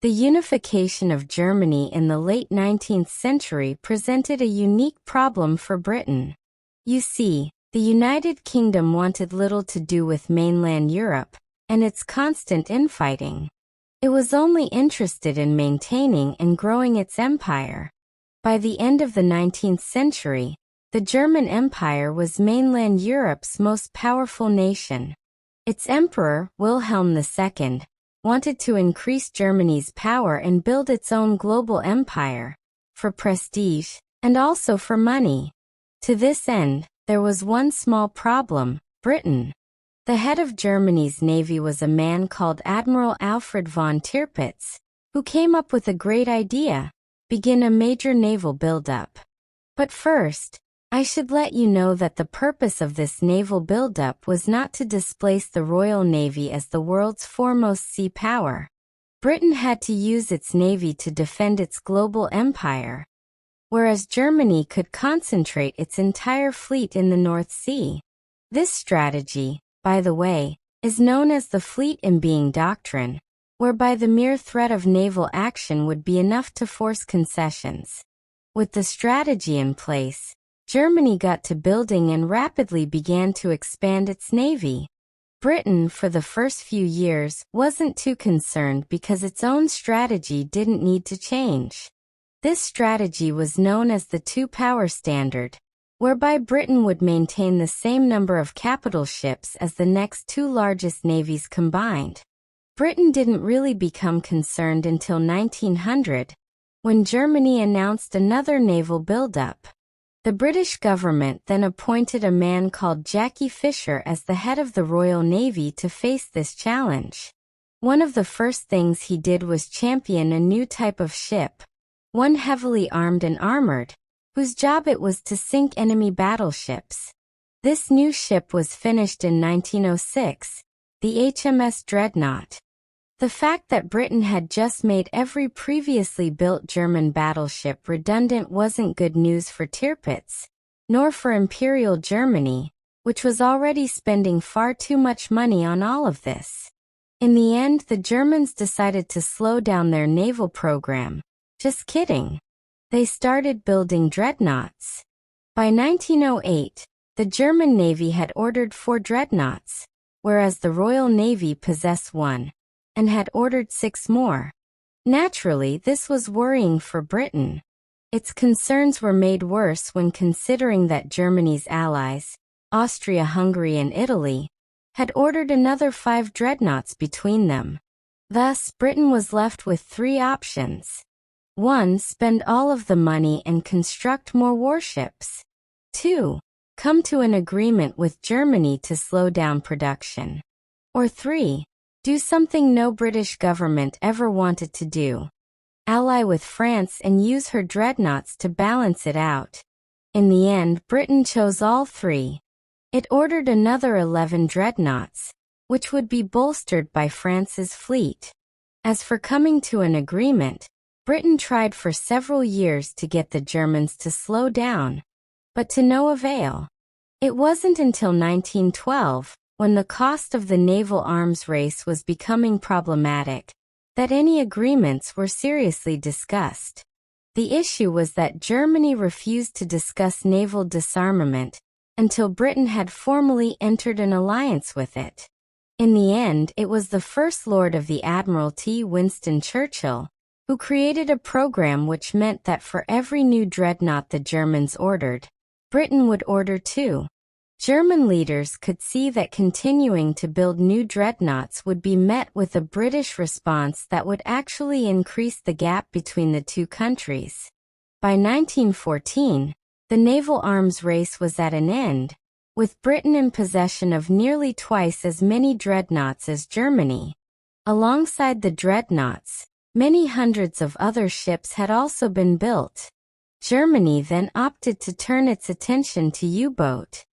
The unification of Germany in the late 19th century presented a unique problem for Britain. You see, the United Kingdom wanted little to do with mainland Europe and its constant infighting. It was only interested in maintaining and growing its empire. By the end of the 19th century, the German Empire was mainland Europe's most powerful nation. Its emperor, Wilhelm II, wanted to increase Germany's power and build its own global empire, for prestige, and also for money. To this end, there was one small problem: Britain. The head of Germany's navy was a man called Admiral Alfred von Tirpitz, who came up with a great idea: begin a major naval buildup. But first, I should let you know that the purpose of this naval buildup was not to displace the Royal Navy as the world's foremost sea power. Britain had to use its navy to defend its global empire, whereas Germany could concentrate its entire fleet in the North Sea. This strategy, by the way, is known as the fleet imbeing doctrine, whereby the mere threat of naval action would be enough to force concessions. With the strategy in place, Germany got to building and rapidly began to expand its navy. Britain, for the first few years, wasn't too concerned because its own strategy didn't need to change. This strategy was known as the two-power standard, whereby Britain would maintain the same number of capital ships as the next two largest navies combined. Britain didn't really become concerned until 1900, when Germany announced another naval buildup. The British government then appointed a man called Jackie Fisher as the head of the Royal Navy to face this challenge. One of the first things he did was champion a new type of ship, one heavily armed and armored, whose job it was to sink enemy battleships. This new ship was finished in 1906, the HMS Dreadnought. The fact that Britain had just made every previously built German battleship redundant wasn't good news for Tirpitz, nor for Imperial Germany, which was already spending far too much money on all of this. In the end, the Germans decided to slow down their naval program. Just kidding. They started building dreadnoughts. By 1908, the German Navy had ordered 4 dreadnoughts, whereas the Royal Navy possessed 1. And had ordered 6 more. Naturally, this was worrying for Britain. Its concerns were made worse when considering that Germany's allies, Austria-Hungary and Italy, had ordered another 5 dreadnoughts between them. Thus, Britain was left with 3 options. 1. Spend all of the money and construct more warships. 2. Come to an agreement with Germany to slow down production. Or 3. Do something no British government ever wanted to do: ally with France and use her dreadnoughts to balance it out. In the end, Britain chose all 3. It ordered another 11 dreadnoughts, which would be bolstered by France's fleet. As for coming to an agreement, Britain tried for several years to get the Germans to slow down, but to no avail. It wasn't until 1912, when the cost of the naval arms race was becoming problematic, that any agreements were seriously discussed. The issue was that Germany refused to discuss naval disarmament until Britain had formally entered an alliance with it. In the end, it was the First Lord of the Admiralty, Winston Churchill, who created a program which meant that for every new dreadnought the Germans ordered, Britain would order 2. German leaders could see that continuing to build new dreadnoughts would be met with a British response that would actually increase the gap between the two countries. By 1914, the naval arms race was at an end, with Britain in possession of nearly twice as many dreadnoughts as Germany. Alongside the dreadnoughts, many hundreds of other ships had also been built. Germany then opted to turn its attention to U-boat.